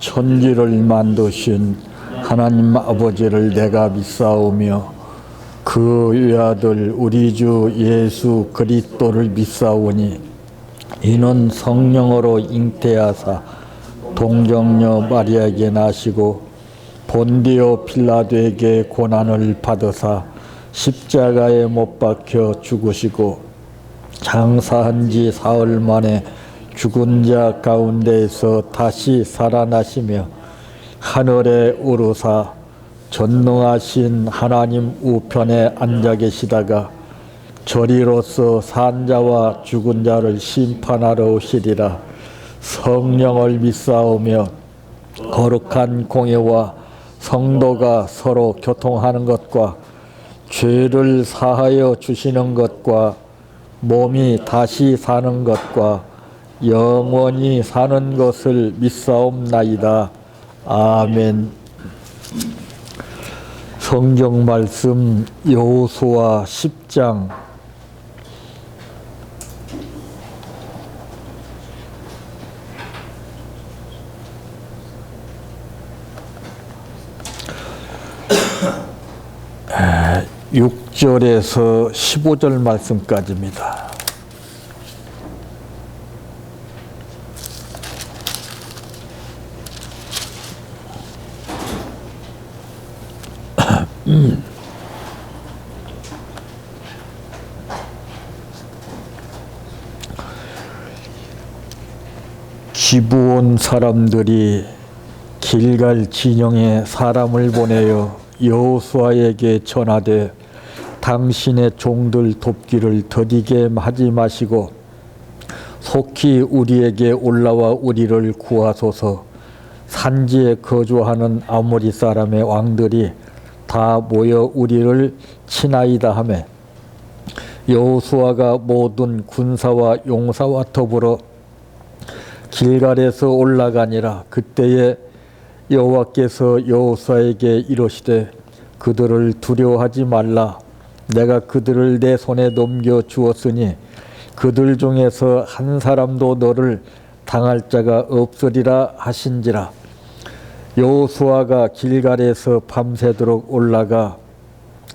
천지를 만드신 하나님 아버지를 내가 믿사오며 그 외아들 우리 주 예수 그리스도를 믿사오니 이는 성령으로 잉태하사 동정녀 마리아에게 나시고 본디오 필라도에게 고난을 받으사 십자가에 못 박혀 죽으시고 장사한 지 사흘 만에 죽은 자 가운데에서 다시 살아나시며 하늘에 오르사 전능하신 하나님 우편에 앉아 계시다가 저리로서 산 자와 죽은 자를 심판하러 오시리라. 성령을 믿사오며 거룩한 공예와 성도가 서로 교통하는 것과 죄를 사하여 주시는 것과 몸이 다시 사는 것과 영원히 사는 것을 믿사옵나이다. 아멘. 성경 말씀 여호수아 10장 6절에서 15절 말씀까지입니다. 기브온 사람들이 길갈 진영에 사람을 보내어 여호수아에게 전하되 당신의 종들 돕기를 더디게 하지 마시고 속히 우리에게 올라와 우리를 구하소서. 산지에 거주하는 아모리 사람의 왕들이 다 모여 우리를 치나이다 하매 여호수아가 모든 군사와 용사와 더불어 길갈에서 올라가니라. 그때에 여호와께서 여호수아에게 이르시되 그들을 두려워하지 말라. 내가 그들을 내 손에 넘겨 주었으니 그들 중에서 한 사람도 너를 당할 자가 없으리라 하신지라. 여호수아가 길갈에서 밤새도록 올라가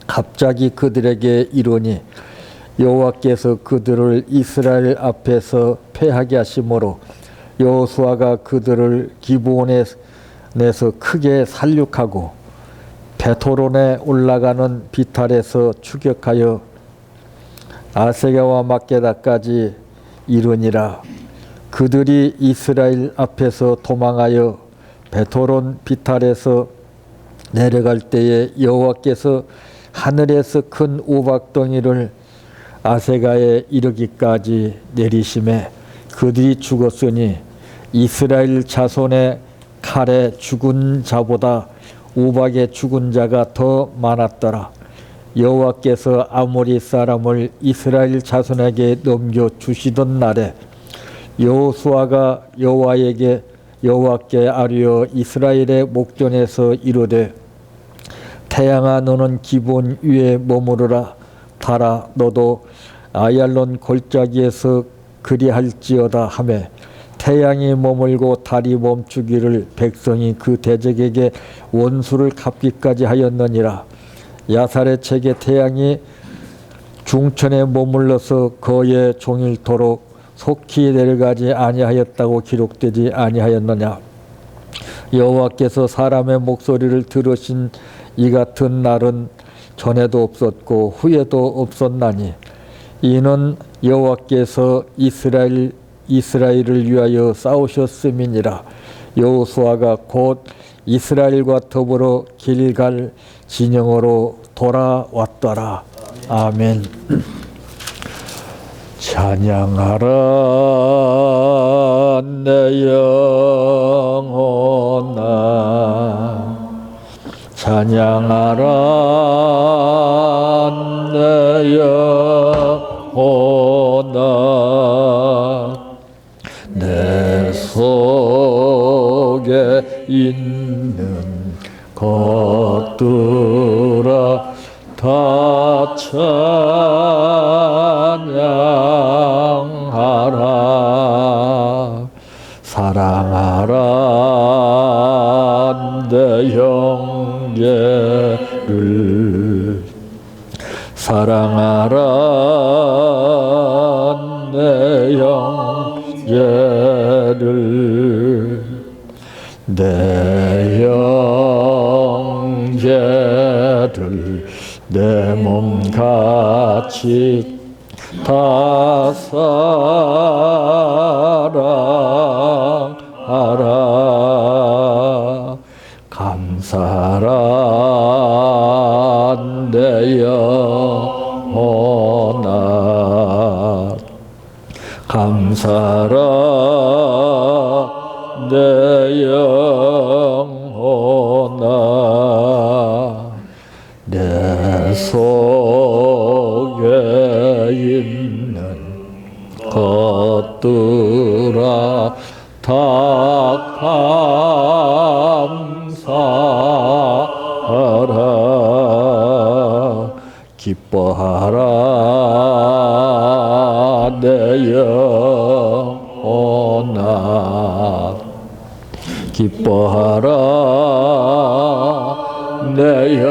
갑자기 그들에게 이르니 여호와께서 그들을 이스라엘 앞에서 패하게 하심으로 여호수아가 그들을 기브온에 내서 크게 살육하고 베토론에 올라가는 비탈에서 추격하여 아세가와 막게다까지 이르니라. 그들이 이스라엘 앞에서 도망하여 베토론 비탈에서 내려갈 때에 여호와께서 하늘에서 큰 우박덩이를 아세가에 이르기까지 내리심에 그들이 죽었으니 이스라엘 자손의 칼에 죽은 자보다 우박에 죽은 자가 더 많았더라. 여호와께서 아모리 사람을 이스라엘 자손에게 넘겨주시던 날에 여호수아가 여호와께 아뢰어 이스라엘의 목전에서 이르되 태양아 너는 기브온 위에 머무르라. 달아 너도 아얄론 골짜기에서 그리할지어다 하매 태양이 머물고 달이 멈추기를 백성이 그 대적에게 원수를 갚기까지 하였느니라. 야살의 책에 태양이 중천에 머물러서 거의 종일토록 속히 내려가지 아니하였다고 기록되지 아니하였느냐. 여호와께서 사람의 목소리를 들으신 이 같은 날은 전에도 없었고 후에도 없었나니 이는 여호와께서 이스라엘을 위하여 싸우셨음이니라. 여호수아가 곧 이스라엘과 더불어 길갈 진영으로 돌아왔더라. 아멘. 찬양하라 내 영혼아 찬양하라 내 영혼아 내 속에 있는 것들아 다 찬양하라 사랑하라 사랑하라 내 형제를 내 형제들 내 몸같이 다 사랑하라 감사라 내 영혼아 감사라 내 영혼아 내 속에 있는 것들아 다 감사하라 기뻐하라 내 영혼아 기뻐하라 내 영혼아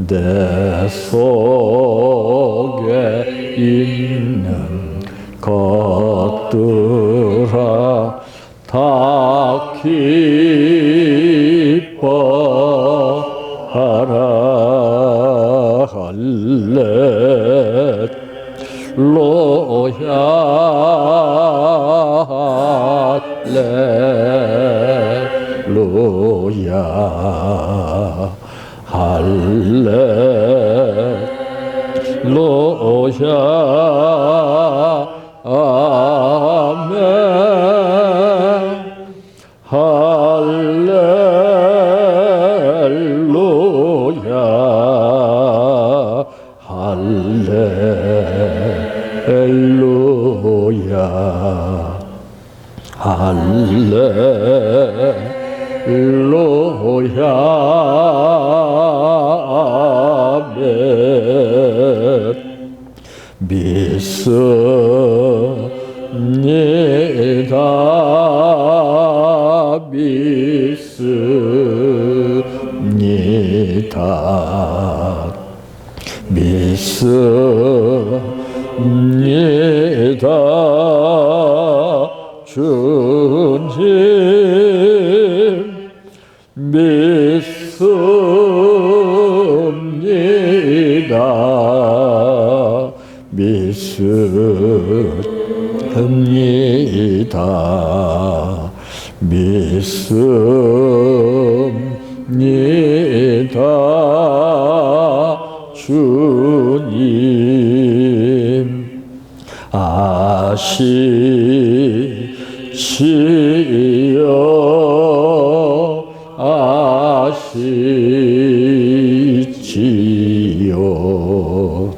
내 속에 있는 것들아 다 기뻐하라 할렐루야 할렐루야 할렐루야 아멘 할렐루야 할렐루야 할렐루야 아멘 믿습니다 믿습니다 믿습니다 주님 믿습니다 믿습니다 믿습니다 주님 아시지요 아시지요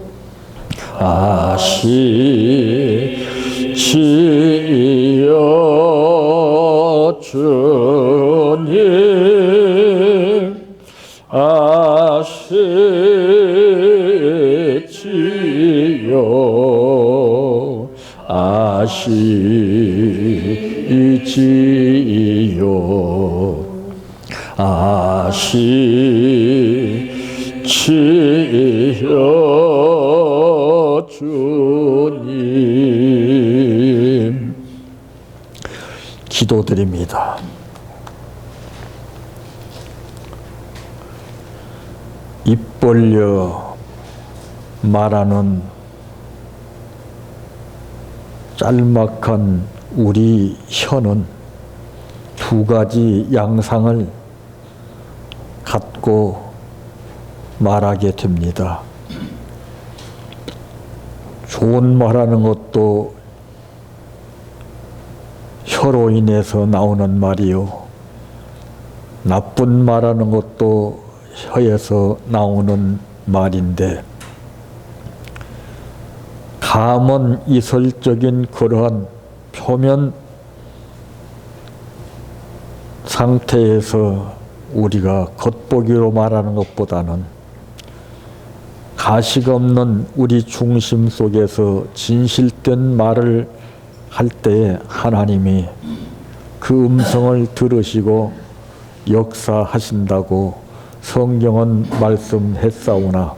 아시지요 주님 아시지요 아시지요 아시지요 주님 기도드립니다. 입 벌려 말하는 짤막한 우리 혀는 두 가지 양상을 갖고 말하게 됩니다. 좋은 말하는 것도 혀로 인해서 나오는 말이요. 나쁜 말하는 것도 혀에서 나오는 말인데 감은 이설적인 그러한 표면 상태에서 우리가 겉보기로 말하는 것보다는 가식 없는 우리 중심 속에서 진실된 말을 할 때에 하나님이 그 음성을 들으시고 역사하신다고 성경은 말씀했사오나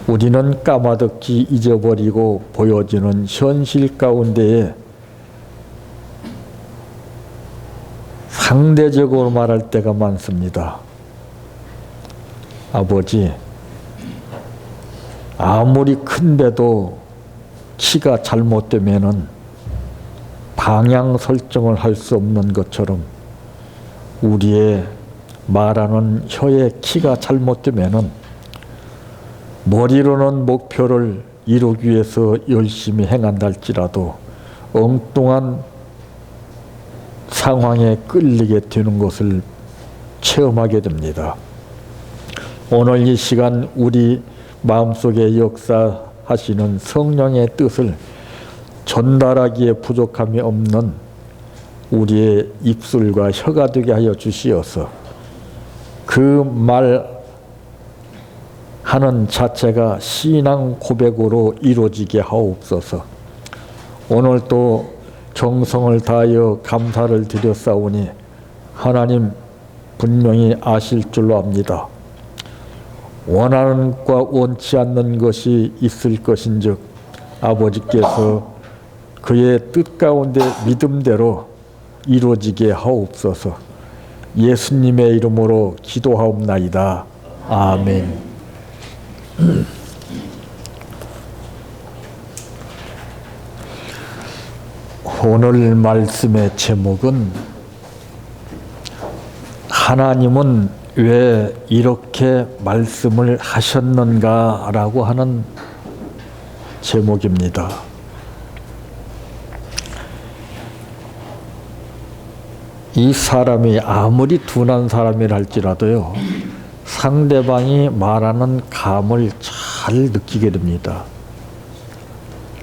우리는 까마득히 잊어버리고 보여지는 현실 가운데에 상대적으로 말할 때가 많습니다. 아버지, 아무리 큰데도 키가 잘못되면은 방향 설정을 할 수 없는 것처럼 우리의 말하는 혀의 키가 잘못되면은 머리로는 목표를 이루기 위해서 열심히 행한다 할지라도 엉뚱한 상황에 끌리게 되는 것을 체험하게 됩니다. 오늘 이 시간 우리 마음속에 역사하시는 성령의 뜻을 전달하기에 부족함이 없는 우리의 입술과 혀가 되게 하여 주시어서 그 말하는 자체가 신앙 고백으로 이루어지게 하옵소서. 오늘 또 정성을 다하여 감사를 드렸사오니 하나님 분명히 아실 줄로 압니다. 원하는 것과 원치 않는 것이 있을 것인즉 아버지께서 그의 뜻 가운데 믿음대로 이루어지게 하옵소서. 예수님의 이름으로 기도하옵나이다. 아멘. 오늘 말씀의 제목은 하나님은 왜 이렇게 말씀을 하셨는가 라고 하는 제목입니다. 이 사람이 아무리 둔한 사람이라 할지라도요, 상대방이 말하는 감을 잘 느끼게 됩니다.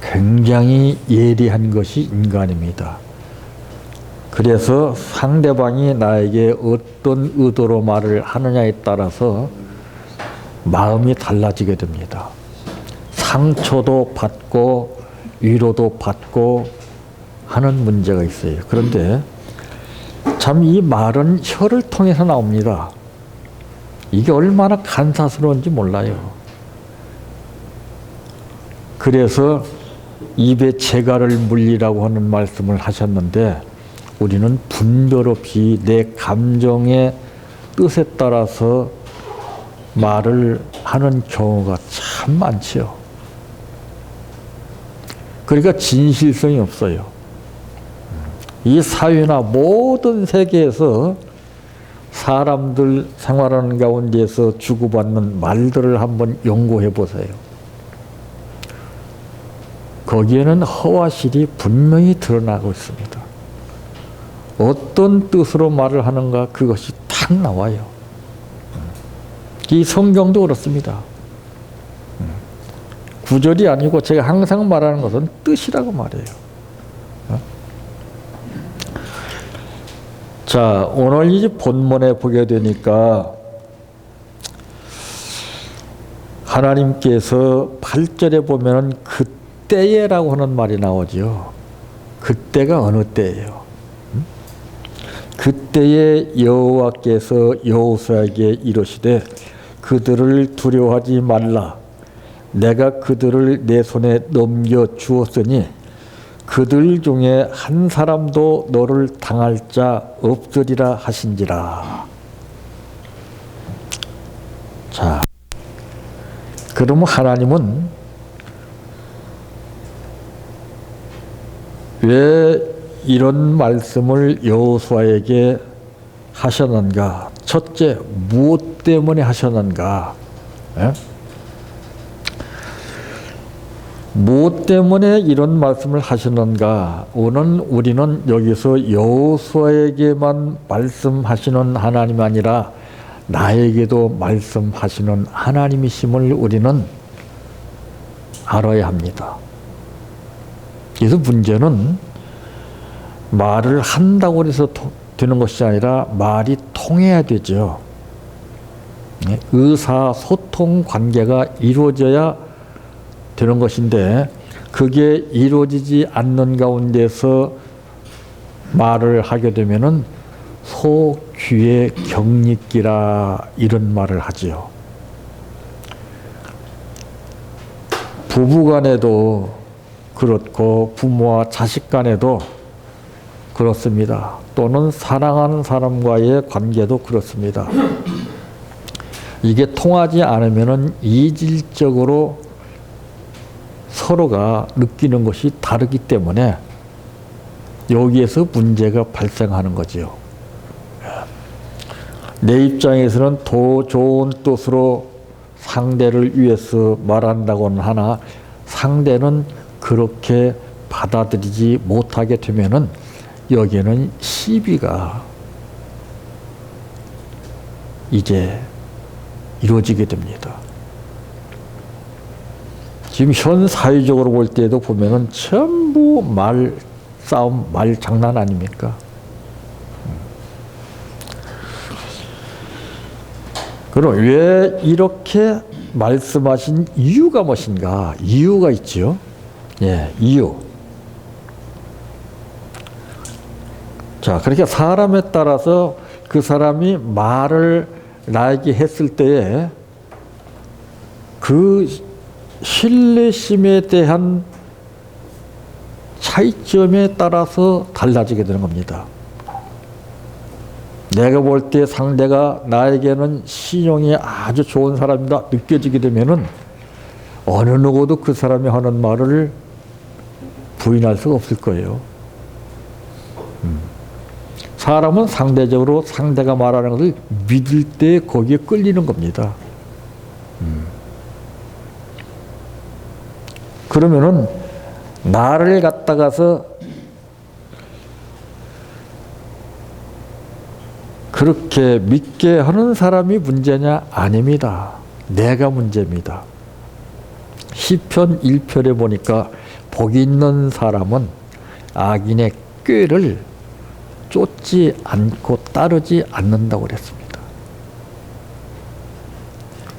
굉장히 예리한 것이 인간입니다. 그래서 상대방이 나에게 어떤 의도로 말을 하느냐에 따라서 마음이 달라지게 됩니다. 상처도 받고 위로도 받고 하는 문제가 있어요. 그런데 참 이 말은 혀를 통해서 나옵니다. 이게 얼마나 간사스러운지 몰라요. 그래서 입에 재갈을 물리라고 하는 말씀을 하셨는데 우리는 분별 없이 내 감정의 뜻에 따라서 말을 하는 경우가 참 많지요. 그러니까 진실성이 없어요. 이 사회나 모든 세계에서 사람들 생활하는 가운데서 주고받는 말들을 한번 연구해 보세요. 거기에는 허와 실이 분명히 드러나고 있습니다. 어떤 뜻으로 말을 하는가 그것이 딱 나와요. 이 성경도 그렇습니다. 구절이 아니고 제가 항상 말하는 것은 뜻이라고 말해요. 자, 오늘 이 본문에 보게 되니까 하나님께서 8절에 보면 그때에라고 하는 말이 나오죠. 그때가 어느 때예요? 그때에 여호와께서 여호수아에게 이르시되 그들을 두려워하지 말라. 내가 그들을 내 손에 넘겨 주었으니 그들 중에 한 사람도 너를 당할 자 없으리라 하신지라. 자, 그럼 하나님은 왜 이런 말씀을 여호수아에게 하셨는가? 첫째, 무엇 때문에 하셨는가? 예? 무엇 때문에 이런 말씀을 하시는가? 오늘 우리는 여기서 여호수아에게만 말씀하시는 하나님이 아니라 나에게도 말씀하시는 하나님이심을 우리는 알아야 합니다. 그래서 문제는 말을 한다고 해서 되는 것이 아니라 말이 통해야 되죠. 의사소통 관계가 이루어져야 되는 것인데 그게 이루어지지 않는 가운데서 말을 하게 되면은 소귀의 경리끼라 이런 말을 하지요. 부부간에도 그렇고 부모와 자식 간에도 그렇습니다. 또는 사랑하는 사람과의 관계도 그렇습니다. 이게 통하지 않으면 이질적으로 서로가 느끼는 것이 다르기 때문에 여기에서 문제가 발생하는 거지요. 내 입장에서는 더 좋은 뜻으로 상대를 위해서 말한다고는 하나 상대는 그렇게 받아들이지 못하게 되면은 여기에는 시비가 이제 이루어지게 됩니다. 지금 현 사회적으로 볼 때도 보면은 전부 말 싸움, 말 장난 아닙니까? 그럼 왜 이렇게 말씀하신 이유가 무엇인가? 이유가 있지요. 예, 이유. 자, 그렇게 사람에 따라서 그 사람이 말을 나에게 했을 때에 그 신뢰심에 대한 차이점에 따라서 달라지게 되는 겁니다. 내가 볼 때 상대가 나에게는 신용이 아주 좋은 사람이다 느껴지게 되면은 어느 누구도 그 사람이 하는 말을 부인할 수가 없을 거예요. 사람은 상대적으로 상대가 말하는 것을 믿을 때 거기에 끌리는 겁니다. 그러면은 나를 갖다가서 그렇게 믿게 하는 사람이 문제냐? 아닙니다. 내가 문제입니다. 시편 1편에 보니까 복 있는 사람은 악인의 꾀를 쫓지 않고 따르지 않는다고 그랬습니다.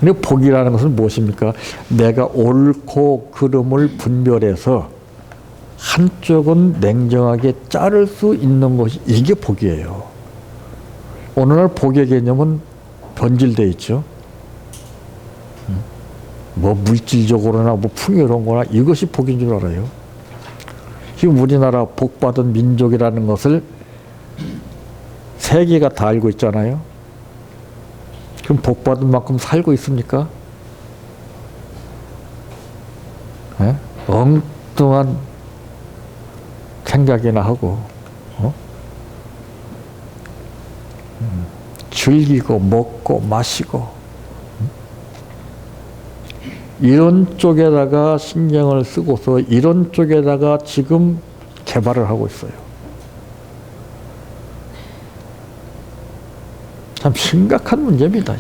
근데 복이라는 것은 무엇입니까? 내가 옳고 그름을 분별해서 한쪽은 냉정하게 자를 수 있는 것이 이게 복이에요. 오늘날 복의 개념은 변질되어 있죠. 뭐 물질적으로나 뭐 풍요로운 거나 이것이 복인 줄 알아요. 지금 우리나라 복받은 민족이라는 것을 세계가 다 알고 있잖아요. 그럼 복받은 만큼 살고 있습니까? 네? 엉뚱한 생각이나 하고 즐기고 먹고 마시고 이런 쪽에다가 신경을 쓰고서 이런 쪽에다가 지금 개발을 하고 있어요. 참 심각한 문제입니다.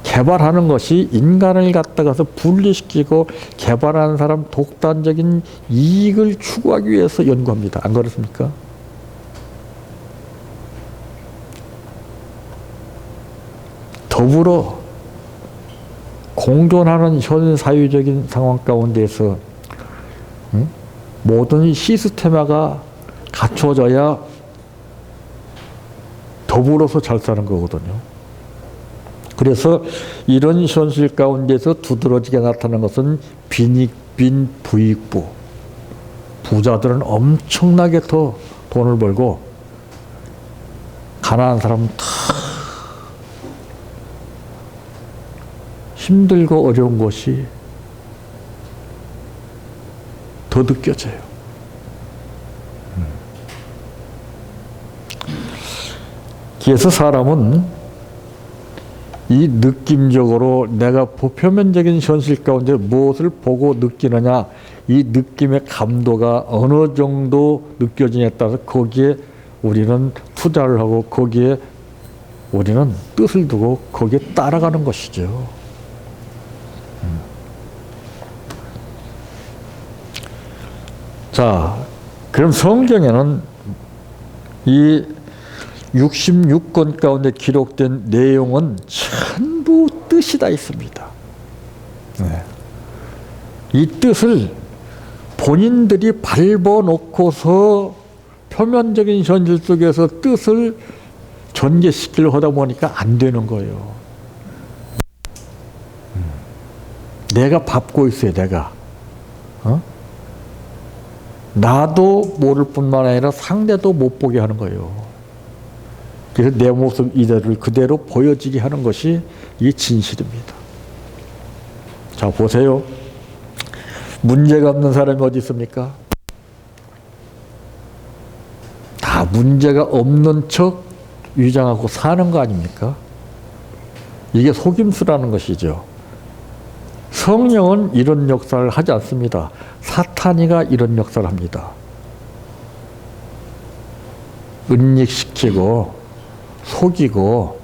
개발하는 것이 인간을 갖다가서 분리시키고 개발하는 사람 독단적인 이익을 추구하기 위해서 연구합니다. 안 그렇습니까? 더불어 공존하는 현 사회적인 상황 가운데서 모든 시스템화가 갖춰져야 더불어서 잘 사는 거거든요. 그래서 이런 현실 가운데서 두드러지게 나타나는 것은 빈익빈 부익부. 부자들은 엄청나게 더 돈을 벌고 가난한 사람은 다 힘들고 어려운 것이 더 느껴져요. 그래서 사람은 이 느낌적으로 내가 표면적인 현실 가운데 무엇을 보고 느끼느냐, 이 느낌의 감도가 어느 정도 느껴지냐에 따라서 거기에 우리는 투자를 하고 거기에 우리는 뜻을 두고 거기에 따라가는 것이죠. 자, 그럼 성경에는 이 66권 가운데 기록된 내용은 전부 뜻이 다 있습니다. 네. 이 뜻을 본인들이 밟아놓고서 표면적인 현실 속에서 뜻을 전개시키려고 하다 보니까 안 되는 거예요. 내가 밟고 있어요, 내가. 나도 모를 뿐만 아니라 상대도 못 보게 하는 거예요. 그래서 내 모습 이대를 그대로 보여지게 하는 것이 이 진실입니다. 자, 보세요. 문제가 없는 사람이 어디 있습니까? 다 문제가 없는 척 위장하고 사는 거 아닙니까? 이게 속임수라는 것이죠. 성령은 이런 역사를 하지 않습니다. 사탄이가 이런 역사를 합니다. 은닉시키고 속이고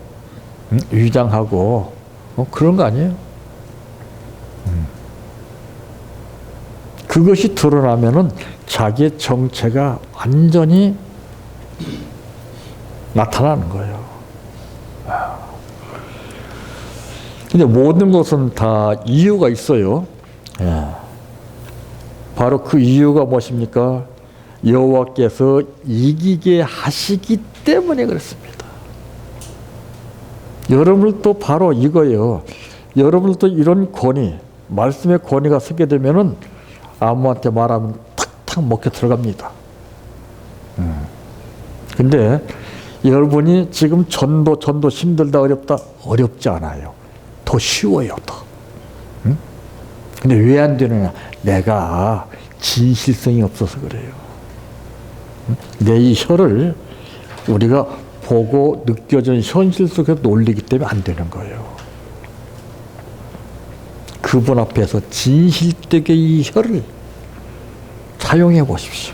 위장하고 그런 거 아니에요? 그것이 드러나면은 자기의 정체가 완전히 나타나는 거예요. 근데 모든 것은 다 이유가 있어요. 바로 그 이유가 무엇입니까? 여호와께서 이기게 하시기 때문에 그렇습니다. 여러분들도 바로 이거예요. 여러분들도 이런 권위, 말씀의 권위가 서게 되면은 아무한테 말하면 탁탁 먹혀 들어갑니다. 근데 여러분이 지금 전도 힘들다 어렵다 어렵지 않아요. 더 쉬워요, 더. 근데 왜 안 되느냐? 내가 진실성이 없어서 그래요. 내 이 혀를 우리가 보고 느껴지는 현실 속에서 놀리기 때문에 안 되는 거예요. 그분 앞에서 진실되게 이 혀를 사용해 보십시오.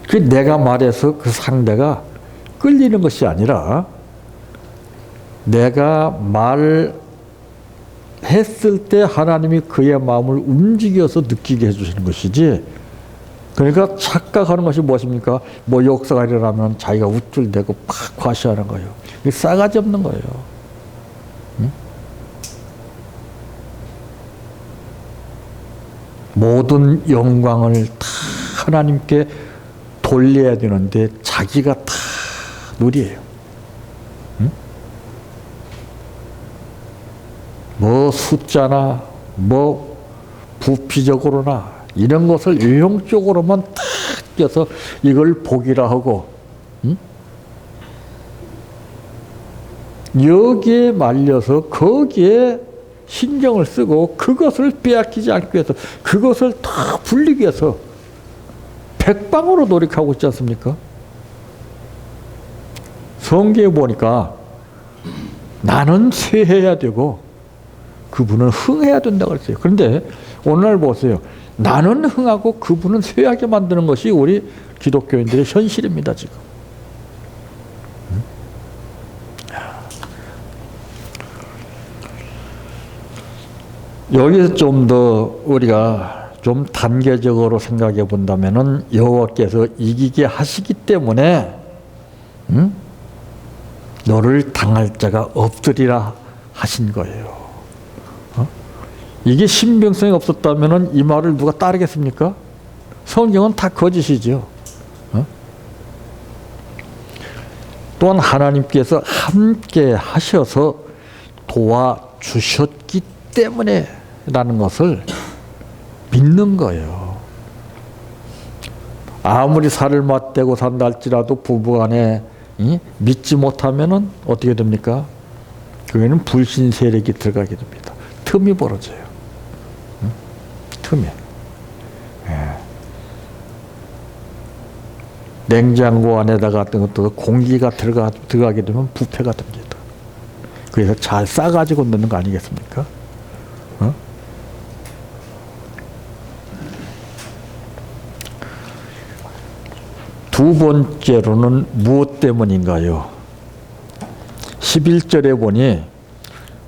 그 내가 말해서 그 상대가 끌리는 것이 아니라 내가 말했을 때 하나님이 그의 마음을 움직여서 느끼게 해주시는 것이지. 그러니까 착각하는 것이 무엇입니까? 뭐 역사가 일어나면 자기가 우쭐대고 팍 과시하는 거예요. 이게 싸가지 없는 거예요. 응? 모든 영광을 다 하나님께 돌려야 되는데 자기가 다 누리예요. 응? 뭐 숫자나 뭐 부피적으로나 이런 것을 유형적으로만 딱 껴서 이걸 복이라 하고, 응? 여기에 말려서 거기에 신경을 쓰고 그것을 빼앗기지 않기 위해서 그것을 다 불리기 위해서 백방으로 노력하고 있지 않습니까? 성경에 보니까 나는 쇠해야 되고 그분은 흥해야 된다고 그랬어요. 그런데 오늘 보세요. 나는 흥하고 그분은 쇠하게 만드는 것이 우리 기독교인들의 현실입니다, 지금. 여기서 좀 더 우리가 좀 단계적으로 생각해 본다면은 여호와께서 이기게 하시기 때문에 너를 당할 자가 없으리라 하신 거예요. 이게 신빙성이 없었다면은 이 말을 누가 따르겠습니까? 성경은 다 거짓이죠. 또한 하나님께서 함께 하셔서 도와주셨기 때문에 라는 것을 믿는 거예요. 아무리 살을 맞대고 산다 할지라도 부부간에 믿지 못하면은 어떻게 됩니까? 그게는 불신 세력이 들어가게 됩니다. 틈이 벌어져요. 틈이. 냉장고 안에다가 어떤 것도 공기가 들어가게 되면 부패가 됩니다. 그래서 잘 싸가지고 넣는 거 아니겠습니까? 두 번째로는 무엇 때문인가요? 11절에 보니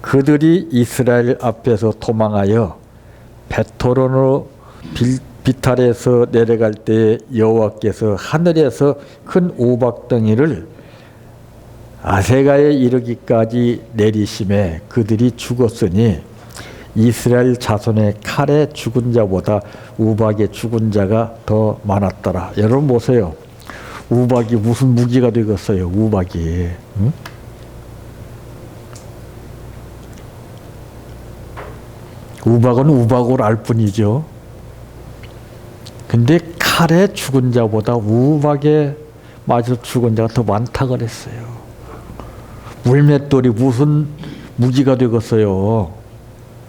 그들이 이스라엘 앞에서 도망하여 베토론으로 비탈에서 내려갈 때 여호와께서 하늘에서 큰 우박덩이를 아세가에 이르기까지 내리심에 그들이 죽었으니 이스라엘 자손의 칼에 죽은 자보다 우박의 죽은 자가 더 많았더라. 여러분 보세요. 우박이 무슨 무기가 되겠어요? 우박이. 응? 우박은 우박으로 알 뿐이죠. 근데 칼에 죽은 자보다 우박에 맞아 죽은 자가 더 많다 그랬어요. 물맷돌이 무슨 무기가 되겠어요?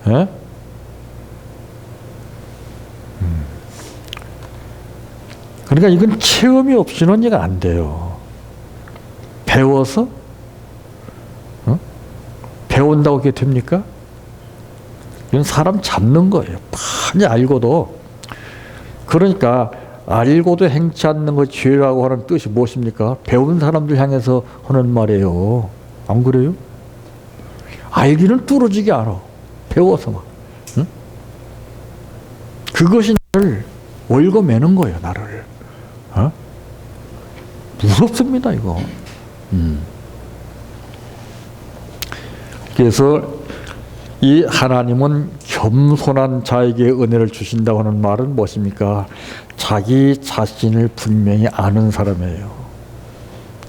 예? 그러니까 이건 체험이 없이는 이거 안 돼요. 배워서 배운다고 그게 됩니까? 이건 사람 잡는 거예요. 많이 알고도. 그러니까 알고도 행치 않는 것 죄라고 하는 뜻이 무엇입니까? 배운 사람들 향해서 하는 말이에요. 안 그래요? 알기는 뚫어지게 알아. 배워서만. 응? 그것이 나를 월거매는 거예요. 나를. 어? 무섭습니다. 이거. 그래서 이 하나님은 겸손한 자에게 은혜를 주신다고 하는 말은 무엇입니까? 자기 자신을 분명히 아는 사람이에요.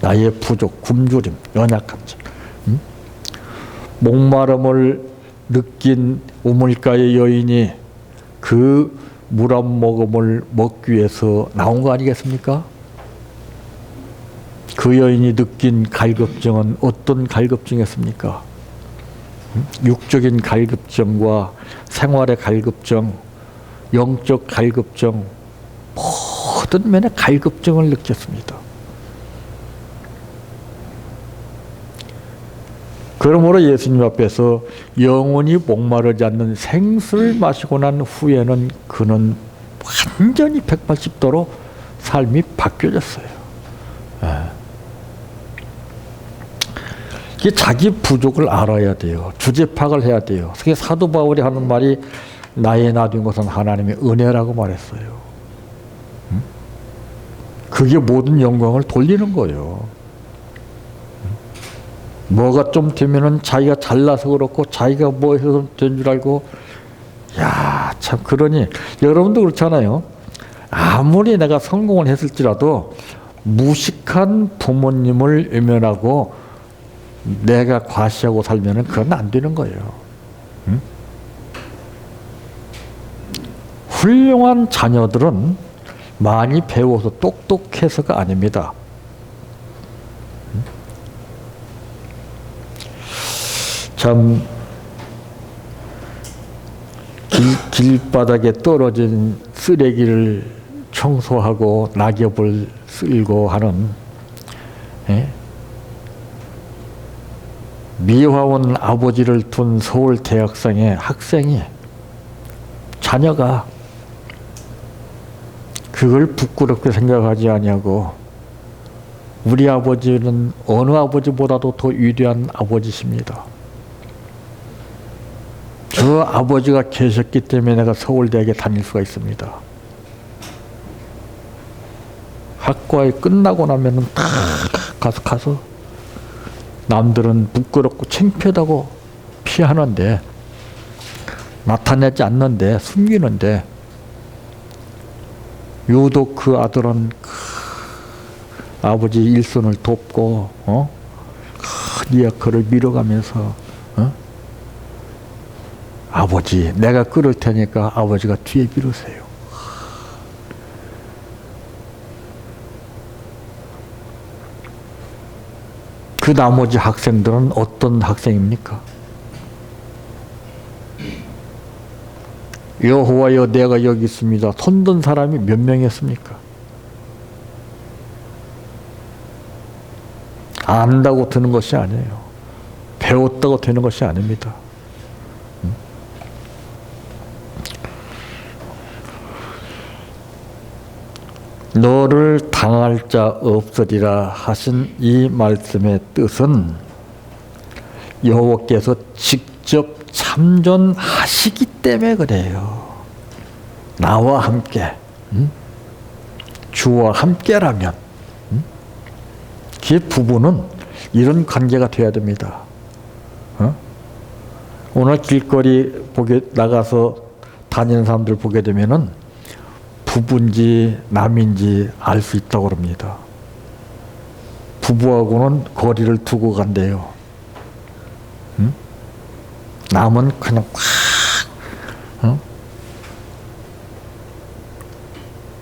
나의 부족, 굶주림, 연약한 점. 목마름을 느낀 우물가의 여인이 그 물 한 모금을 먹기 위해서 나온 거 아니겠습니까? 그 여인이 느낀 갈급증은 어떤 갈급증이었습니까? 육적인 갈급증과 생활의 갈급증, 영적 갈급증, 모든 면에 갈급증을 느꼈습니다. 그러므로 예수님 앞에서 영원히 목마르지 않는 생수를 마시고 난 후에는 그는 완전히 180도로 삶이 바뀌어졌어요. 이게 자기 부족을 알아야 돼요. 주제 파악을 해야 돼요. 그게 사도 바울이 하는 말이 나의 나된 것은 하나님의 은혜라고 말했어요. 그게 모든 영광을 돌리는 거예요. 뭐가 좀 되면은 자기가 잘나서 그렇고 자기가 뭐 해서 된 줄 알고, 야, 참, 그러니 여러분도 그렇잖아요. 아무리 내가 성공을 했을지라도 무식한 부모님을 외면하고 내가 과시하고 살면은 그건 안 되는 거예요. 응? 훌륭한 자녀들은 많이 배워서 똑똑해서가 아닙니다. 참 길바닥에 떨어진 쓰레기를 청소하고 낙엽을 쓸고 하는 미화원 아버지를 둔 서울 대학생의 학생이 자녀가 그걸 부끄럽게 생각하지 아니하고 우리 아버지는 어느 아버지보다도 더 위대한 아버지십니다. 저 아버지가 계셨기 때문에 내가 서울대학에 다닐 수가 있습니다. 학과에 끝나고 나면은 다 가서 남들은 부끄럽고 창피하다고 피하는데 나타내지 않는데 숨기는데 유독 그 아들은 아버지 일손을 돕고 큰 이야기를 밀어가면서 아버지 내가 끌을 테니까 아버지가 뒤에 밀으세요. 그 나머지 학생들은 어떤 학생입니까? 여호와여 내가 여기 있습니다. 손든 사람이 몇 명이었습니까? 안다고 되는 것이 아니에요. 배웠다고 되는 것이 아닙니다. 너를 당할 자 없으리라 하신 이 말씀의 뜻은 여호와께서 직접 참전하시기 때문에 그래요. 나와 함께, 주와 함께라면, 그 부부는 이런 관계가 되어야 됩니다. 오늘 길거리 나가서 다니는 사람들 보게 되면은 부부인지 남인지 알 수 있다고 합니다. 부부하고는 거리를 두고 간대요. 응? 남은 그냥 꽉, 응?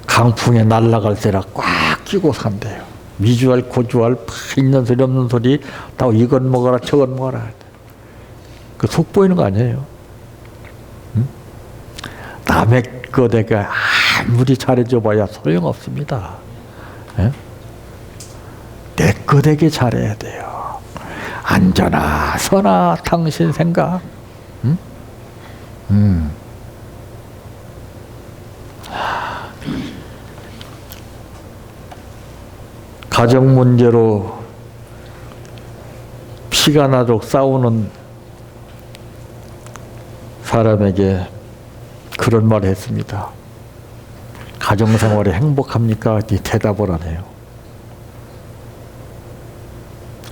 강풍에 날아갈 때라 꽉 끼고 산대요. 미주알, 고주알, 있는 소리 없는 소리, 다 이건 먹어라, 저건 먹어라. 그 속 보이는 거 아니에요. 응? 남의 거 내가 아무리 잘해줘 봐야 소용없습니다. 예? 내 거 되게 잘해야 돼요. 앉아나 서나 당신 생각. 응? 가정 문제로 피가 나도록 싸우는 사람에게 그런 말을 했습니다. 가정생활에 행복합니까? 대답을 안 해요.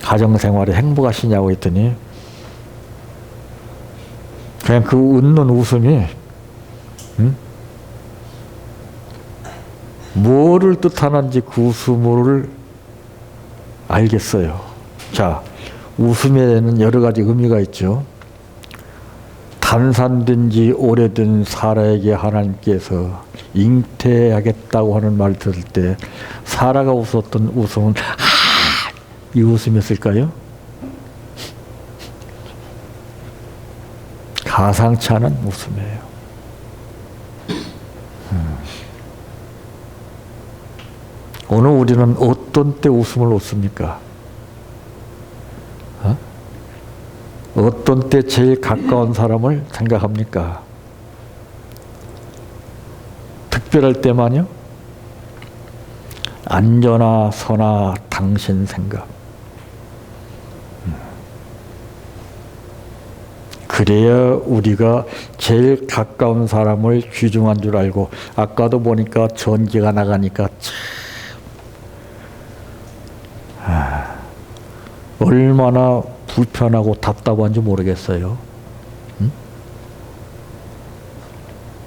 가정생활에 행복하시냐고 했더니 그냥 그 웃는 웃음이 뭐를 뜻하는지 그 웃음을 알겠어요. 자, 웃음에는 여러 가지 의미가 있죠. 단산된 지 오래된 사라에게 하나님께서 잉태하겠다고 하는 말 들을 때 사라가 웃었던 웃음은 이 웃음이었을까요? 가상치 않은 웃음이에요. 오늘 우리는 어떤 때 웃음을 웃습니까? 어떤 때 제일 가까운 사람을 생각합니까? 특별할 때만요? 앉거나 서나 당신 생각. 그래야 우리가 제일 가까운 사람을 귀중한 줄 알고, 아까도 보니까 전기가 나가니까 참 얼마나 불편하고 답답한지 모르겠어요. 응?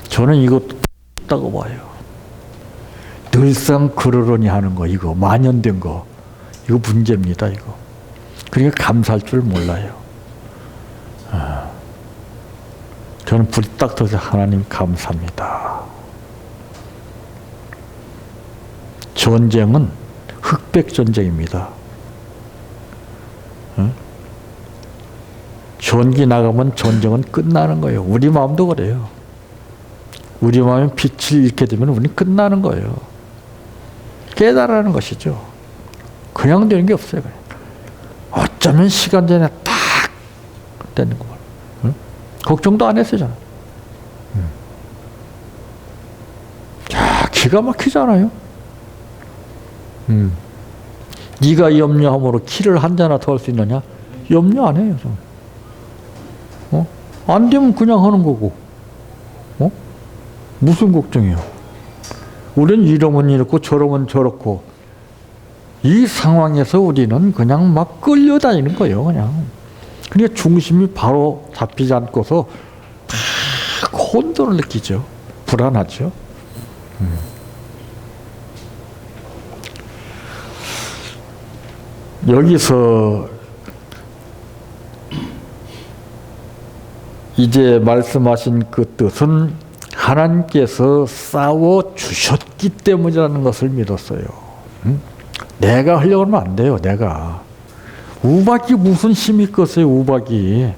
저는 이것도 있다고 봐요. 늘상 그러려니 하는 거, 이거 만연된 거, 이거 문제입니다. 이거. 그러니까 감사할 줄 몰라요. 저는 불이 딱 터서 하나님 감사합니다. 전쟁은 흑백 전쟁입니다. 전기 나가면 전쟁은 끝나는 거예요. 우리 마음도 그래요. 우리 마음에 빛을 잃게 되면 우리는 끝나는 거예요. 깨달아는 것이죠. 그냥 되는 게 없어요. 그냥. 어쩌면 시간 전에 딱 되는 거예요. 걱정도 안 했어요, 저는. 자, 기가 막히잖아요. 네가 염려함으로 키를 한 잔이나 더 할 수 있느냐? 염려 안 해요, 저는. 안 되면 그냥 하는 거고. 무슨 걱정이요? 우리는 이러면 이렇고 저러면 저렇고. 이 상황에서 우리는 그냥 막 끌려다니는 거예요, 그냥. 그러니까 중심이 바로 잡히지 않고서 혼돈을 느끼죠. 불안하죠. 여기서 이제 말씀하신 그 뜻은 하나님께서 싸워 주셨기 때문이라는 것을 믿었어요. 내가 하려고 하면 안 돼요. 내가. 우박이 무슨 힘이 있겠어요. 우박이.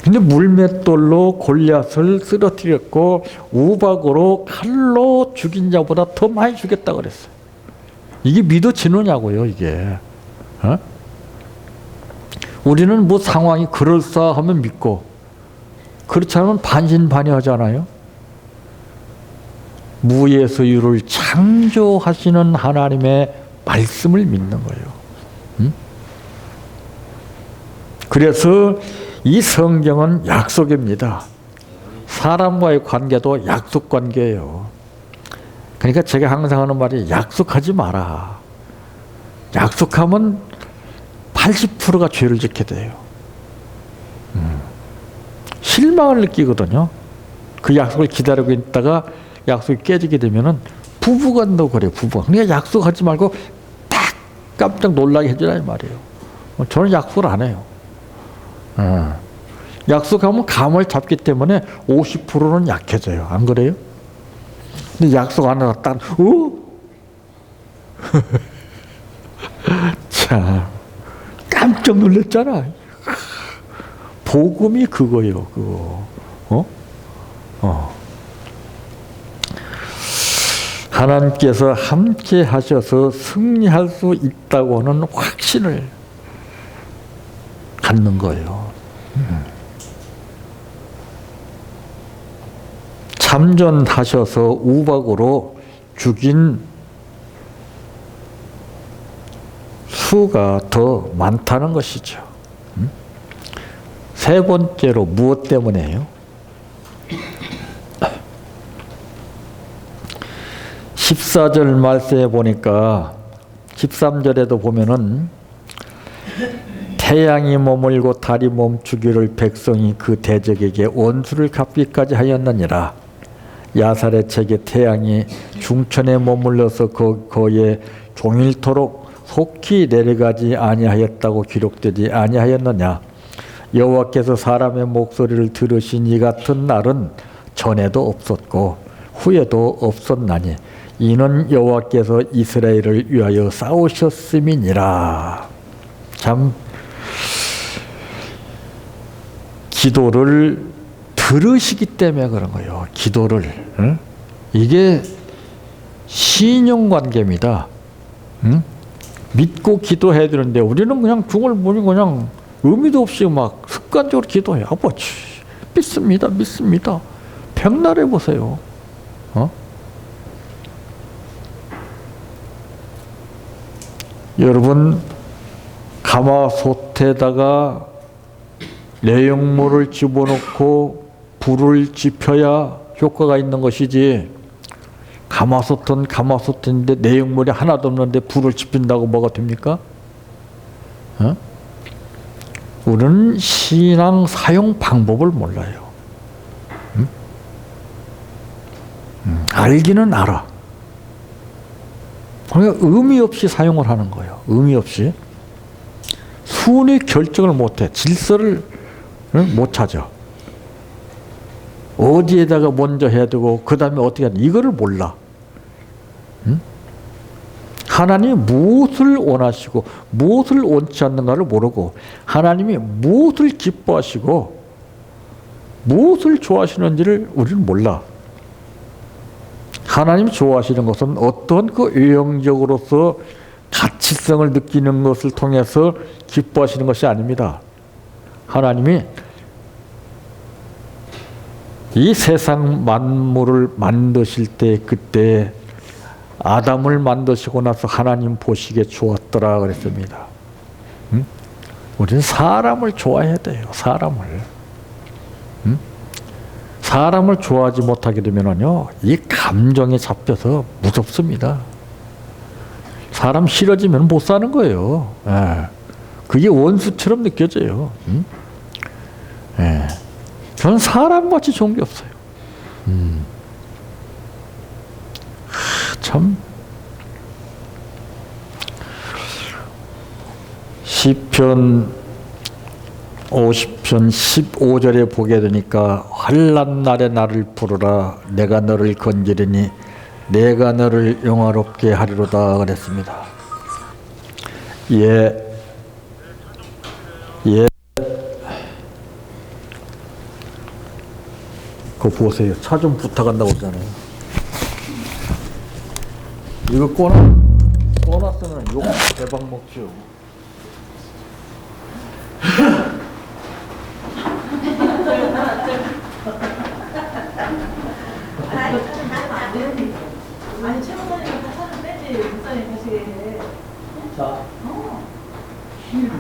근데 물맷돌로 골리앗을 쓰러뜨렸고 우박으로 칼로 죽인 자보다 더 많이 죽였다고 그랬어요. 이게 믿어지느냐고요, 이게. 우리는 뭐 상황이 그럴싸하면 믿고, 그렇지 않으면 반신반의하잖아요. 무에서 유를 창조하시는 하나님의 말씀을 믿는 거예요. 그래서 이 성경은 약속입니다. 사람과의 관계도 약속 관계예요. 그러니까 제가 항상 하는 말이 약속하지 마라. 약속하면 80%가 죄를 짓게 돼요. 실망을 느끼거든요. 그 약속을 기다리고 있다가 약속이 깨지게 되면은 부부간도 그래요. 부부가. 그러니까 약속하지 말고 딱 깜짝 놀라게 해주라 이 말이에요. 저는 약속을 안 해요. 약속하면 감을 잡기 때문에 50%는 약해져요. 안 그래요? 근데 약속 안 하고 딱, 참, 깜짝 놀랐잖아. 복음이 그거예요, 그거. 하나님께서 함께 하셔서 승리할 수 있다고 하는 확신을 갖는 거예요. 참전하셔서 우박으로 죽인 수가 더 많다는 것이죠. 세 번째로 무엇 때문에요? 14절 말씀에 보니까 13절에도 보면은 태양이 머물고 달이 멈추기를 백성이 그 대적에게 원수를 갚기까지 하였느니라. 야살의 책에 태양이 중천에 머물러서 거기에 종일토록 속히 내려가지 아니하였다고 기록되지 아니하였느냐. 여호와께서 사람의 목소리를 들으신 이 같은 날은 전에도 없었고 후에도 없었나니 이는 여호와께서 이스라엘을 위하여 싸우셨음이니라. 참 기도를 들으시기 때문에 그런 거예요. 기도를. 응? 이게 신용관계입니다. 응? 믿고 기도해야 되는데 우리는 그냥 중을 보니 그냥 의미도 없이 막 습관적으로 기도해요. 아버지 믿습니다. 믿습니다. 백날해 보세요. 여러분 가마솥에다가 내용물을 집어넣고 불을 지펴야 효과가 있는 것이지, 가마솥은 가마솥인데 내용물이 하나도 없는데 불을 지핀다고 뭐가 됩니까? 우리는 신앙 사용 방법을 몰라요. 알기는 알아. 그러니까 의미 없이 사용을 하는 거예요. 의미 없이. 순위 결정을 못해. 질서를 못 찾아. 어디에다가 먼저 해야 되고 그 다음에 어떻게 하냐 이거를 몰라. 하나님이 무엇을 원하시고 무엇을 원치 않는가를 모르고 하나님이 무엇을 기뻐하시고 무엇을 좋아하시는지를 우리는 몰라. 하나님이 좋아하시는 것은 어떤 그 외형적으로서 가치성을 느끼는 것을 통해서 기뻐하시는 것이 아닙니다. 하나님이 이 세상 만물을 만드실 때 그때 아담을 만드시고 나서 하나님 보시기에 좋았더라 그랬습니다. 우리는 사람을 좋아해야 돼요. 사람을 좋아하지 못하게 되면요, 이 감정에 잡혀서 무섭습니다. 사람 싫어지면 못 사는 거예요. 그게 원수처럼 느껴져요. 저는 사람같이 좋은 게 없어요. 참 시편 50편 15절에 보게 되니까 환난 날에 나를 부르라 내가 너를 건지리니 내가 너를 영화롭게 하리로다 그랬습니다. 그거 보세요. 차 좀 부탁한다고 그러잖아요. 이거 꺼놨으면 욕 대박 먹죠. 아니 최고선이니까 사는 빼지 목사님 가시게. 자,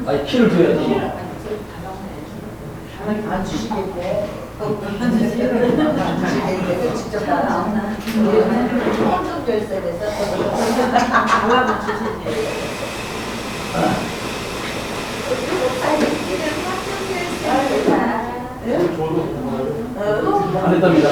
아니 키를 줘야지. 안 주시겠대. 안 주시겠대. 직접 나와. 엄청 열쇠 돼서. 주시지. 안 했답니다.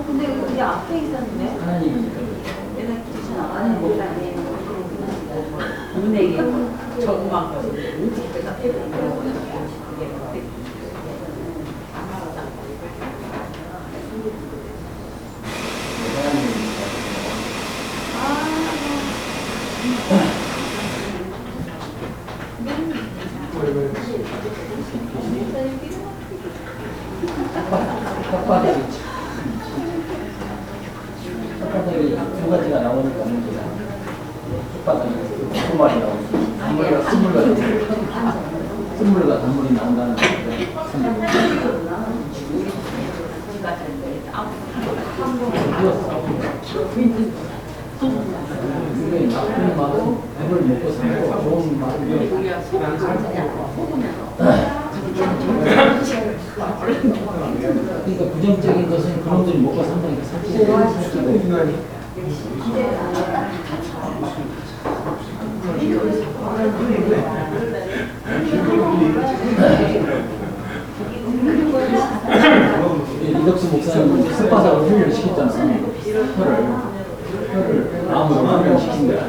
근데 여기 앞에 있었는데? 하나님 얘는 귀신 안 하는 거 은행에 적응한 거 어떻게 내가 혓바닥이 두 가지가 나오니까 문제가 혓바닥이 두 마리 나오니까 단물과 쓴물과 단물이 나온다는 건데 이게 나쁜 맛은 밥을 먹고 살고 좋은 맛은 그러니까 부정적인 것은 그놈들이 먹고 산다니까 살찌고 이덕수 목사님 혓바닥을 훈련을 시켰잖아. 혀를 마음으로 훈련을 시킨 거야.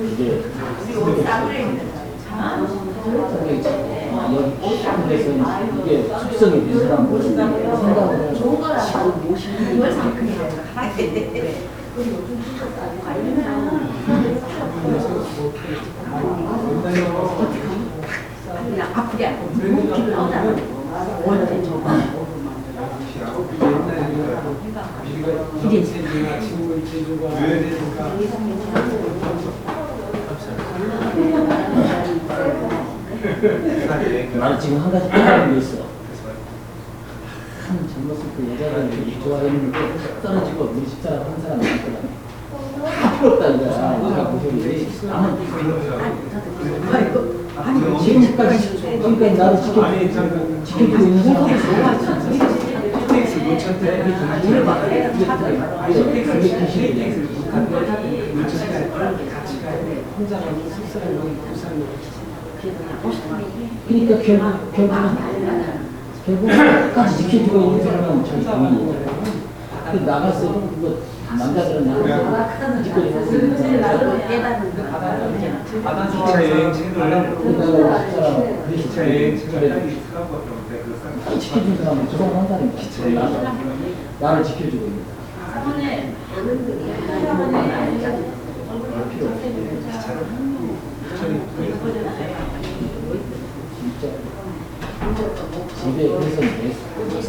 이게 이게 숙성이 된 사람은 생각을 좋은 거라고 모시는 걸 그냥 아프게 안 원래 나는 지금 한 가지 깨달은 게 있어. 한 젊었을 때 여자를 좋아했는 게 떨어지고 우리 집사람 한 사람 있거든. 다 필요 없다 이거야. 내가 보시기 나는 지금까지 나를 지켜주고 있는 사람이 그게 귀신이야. 그러니까 결국 끝까지 지켜주고 있는 사람은 저희 부인이죠. 그 나가서 그거 남자들은 나가서 지켜주고 있는 사람은 깨닫는 기차 여행 책을 기차 여행 책을 지켜준 사람은 저 사람 한 사람이 나를 지켜주고 있는 필요 없어. 진짜 집에 그래서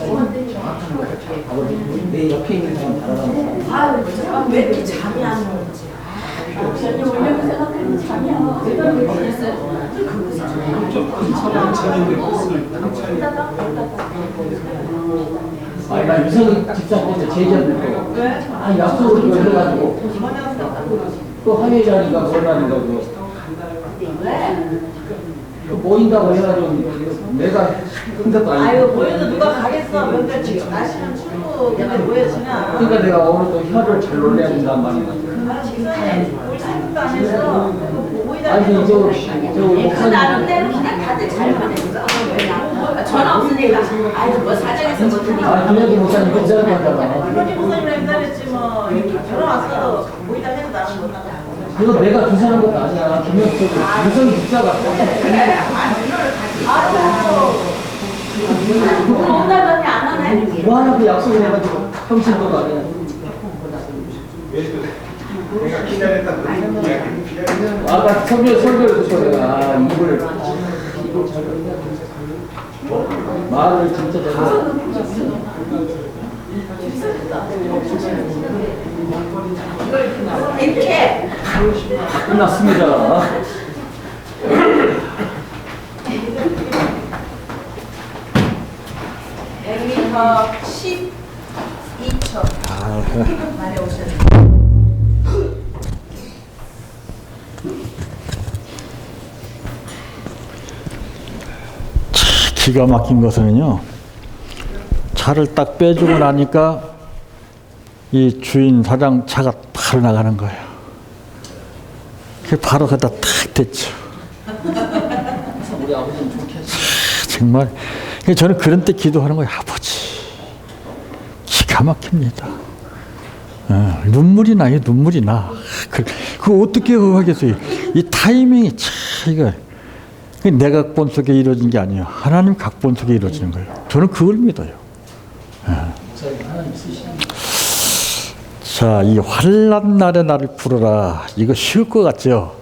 목사님 정확한 걸 하고 내 옆에 있는 사람 달아가는 아유, 왜 이렇게 잠이 안 오는지. 전혀 올려고 생각하면 잠이 안 와. 아니 나 유성이 집사한테 제자들 아 약속을 좀 해가지고 또 화요일이니까 뭐라는 거고 그 모인다고 해가지고 내가 혼자도 아니고 아유 모여도 누가 가겠어. 근데 지금 날씨는 춥고 근데 모여지면 그러니까 내가 오늘 또 혀를 잘 놀려야 된단 말이야. 집사님 올 생각도 안 했어. 모이다 아니 해서 저 그 목사님 나름대로 그냥 다들 잘 보냈어. 전화 없으니까 아유 뭐 사정해서 뭐 드리고. 아 김혁기 목사님 괜찮은 거잖아. 그러니 목사님이랑 기다렸지 뭐. 전화 왔어도 모이다 해도 나는 못 나가. 그거 내가 주선한 것도 아니야. 김혁기 유성이 집사가 오늘 온다더니 안 하네. 뭐 하나 그 약속을 해가지고 평신도가 아니야. 내가 기다렸다 아까 설교를 듣고 내가 아 입을 잘 말을 진짜 잘 이렇게 끝났습니다. 100m 12초 만에 오셨네요. 기가 막힌 것은요, 차를 딱 빼주고 나니까 이 주인 사장 차가 바로 나가는 거예요. 그 바로 갖다 탁 댔죠. 그래서 우리 아버지는 좋게 했어요. 정말 저는 그런 때 기도하는 거예요. 아버지, 기가 막힙니다. 눈물이 나요. 눈물이 나. 그거 어떻게 하겠어요. 이 타이밍이 참 이거 내 각본 속에 이루어진 게 아니에요. 하나님 각본 속에 이루어지는 거예요. 저는 그걸 믿어요. 목사님 하나님 쓰시는 자, 이 환난 날에 나를 부르라. 이거 쉬울 것 같죠?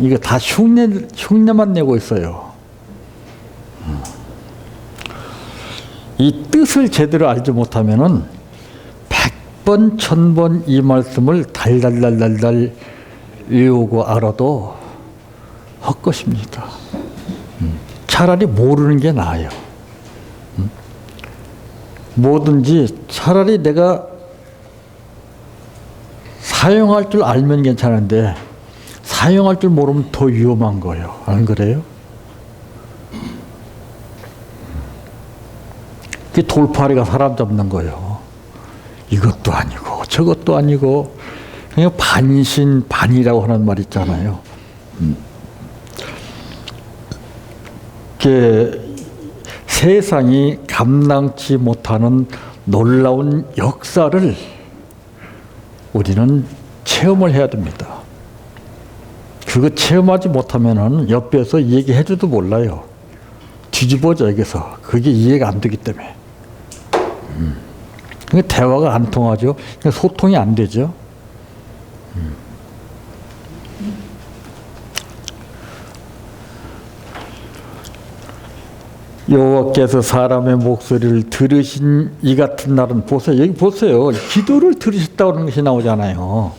이거 다 흉내만 내고 있어요. 이 뜻을 제대로 알지 못하면은 100번, 1000번 이 말씀을 달달달달달 외우고 알아도 헛것입니다. 차라리 모르는 게 나아요. 뭐든지 차라리 내가 사용할 줄 알면 괜찮은데 사용할 줄 모르면 더 위험한 거예요. 안 그래요? 그 돌파리가 사람 잡는 거예요. 이것도 아니고 저것도 아니고 그냥 반신반의라고 하는 말 있잖아요. 세상이 감당치 못하는 놀라운 역사를 우리는 체험을 해야 됩니다. 그거 체험하지 못하면은 옆에서 얘기해줘도 몰라요. 뒤집어져 여기서. 그게 이해가 안 되기 때문에. 그러니까 대화가 안 통하죠. 그러니까 소통이 안 되죠. 여호와께서 사람의 목소리를 들으신 이 같은 날은 보세요. 여기 보세요. 기도를 들으셨다고 하는 것이 나오잖아요.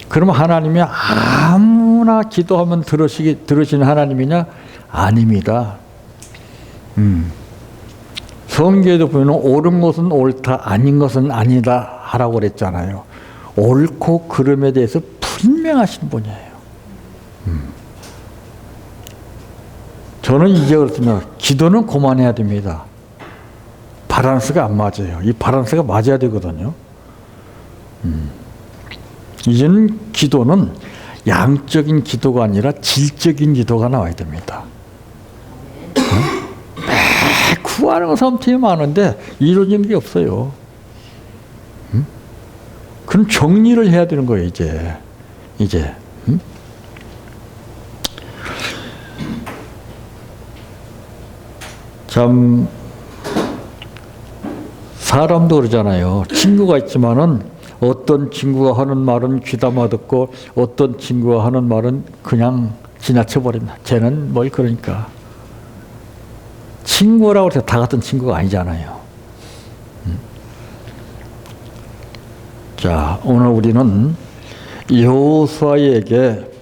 그러면 하나님이 아무나 기도하면 들으시는 하나님이냐? 아닙니다. 성경에도 보면 옳은 것은 옳다, 아닌 것은 아니다 하라고 그랬잖아요. 옳고 그름에 대해서 분명하신 분이에요. 저는 이제 그렇습니다. 기도는 그만해야 됩니다. 바란스가 안 맞아요. 이 바란스가 맞아야 되거든요. 이제는 기도는 양적인 기도가 아니라 질적인 기도가 나와야 됩니다. 구하는 거 엄청 많은데 이루어지는 게 없어요. 그럼 정리를 해야 되는 거예요, 이제. 참 사람도 그러잖아요. 친구가 있지만은 어떤 친구가 하는 말은 귀담아 듣고 어떤 친구가 하는 말은 그냥 지나쳐 버립니다. 쟤는 뭘 그러니까. 친구라고 해서 다 같은 친구가 아니잖아요. 자, 오늘 우리는 여호수아에게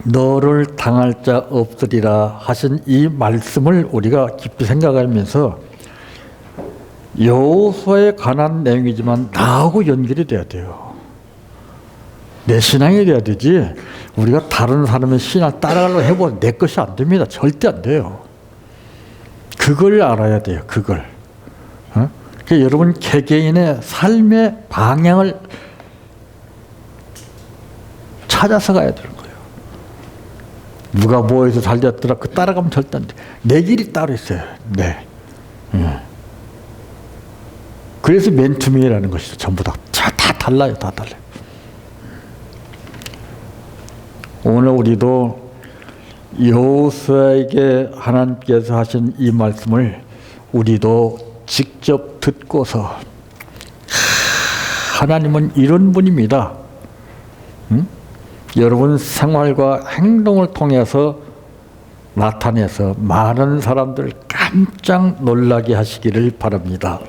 너를 당할 자 없으리라 하신 이 말씀을 우리가 깊이 생각하면서 여호수아에 관한 내용이지만 나하고 연결이 돼야 돼요. 내 신앙이 돼야 되지 우리가 다른 사람의 신앙 따라가려고 해보면 내 것이 안 됩니다. 절대 안 돼요. 그걸 알아야 돼요. 그걸. 그러니까 여러분 개개인의 삶의 방향을 찾아서 가야 되는 거예요. 누가 뭐해서 잘 됐더라 그 따라가면 절대 안 돼. 내 길이 따로 있어요. 네. 그래서 맨투맨이라는 것이죠. 전부 다 달라요. 다 달라요. 오늘 우리도 여호수아에게 하나님께서 하신 이 말씀을 우리도 직접 듣고서 하나님은 이런 분입니다. 여러분 생활과 행동을 통해서 나타내서 많은 사람들 깜짝 놀라게 하시기를 바랍니다.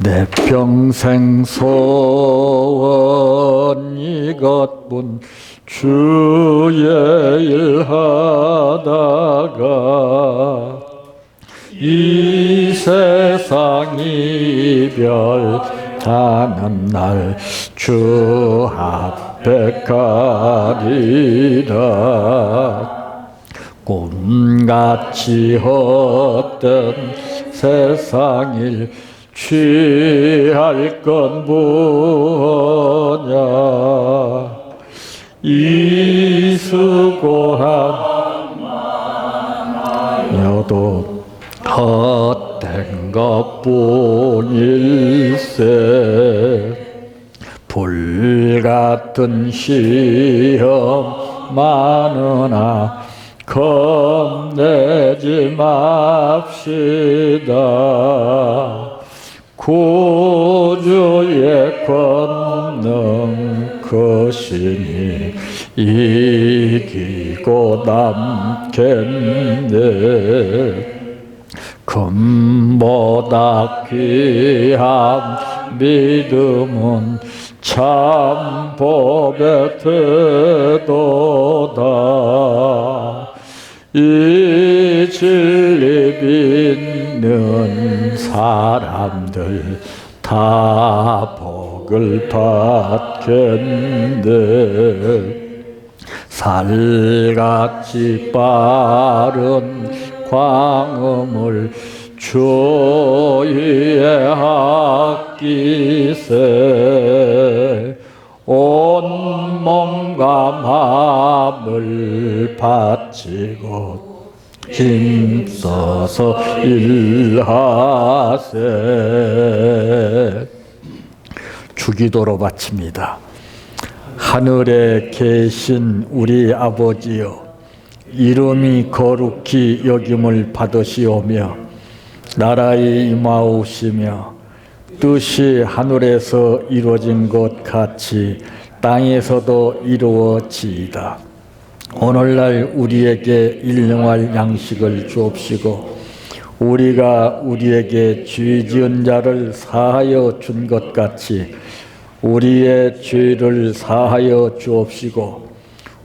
내 평생 소원 이것뿐 주의 일 하다가 이 세상 이별 하는 날 주 앞에 가리라. 꿈같이 헛된 세상 일 취할 건 뭐냐. 이 수고한 여도 헛된 것뿐일세. 불같은 시험 많으나 겁내지 맙시다. 구주의 권능 크시니 이기고 남겠네. 금보다 귀한 믿음은 참 법의 태도다. 이 진리 믿는 사람들 다 복을 받겠네. 살같이 빠른 광음을 주위에 아끼세. 온 몸과 마음을 바치고 힘써서 일하세. 주기도로 바칩니다. 하늘에 계신 우리 아버지여, 이름이 거룩히 여김을 받으시오며 나라의 임하오시며 뜻이 하늘에서 이루어진 것 같이 땅에서도 이루어지이다. 오늘날 우리에게 일용할 양식을 주옵시고 우리가 우리에게 죄 지은 자를 사하여 준 것 같이 우리의 죄를 사하여 주옵시고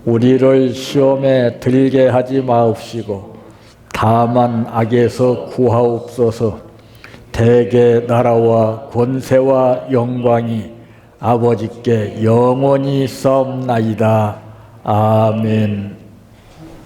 우리를 시험에 들게 하지 마옵시고 다만 악에서 구하옵소서. 대개 나라와 권세와 영광이 아버지께 영원히 싸움나이다. 아멘.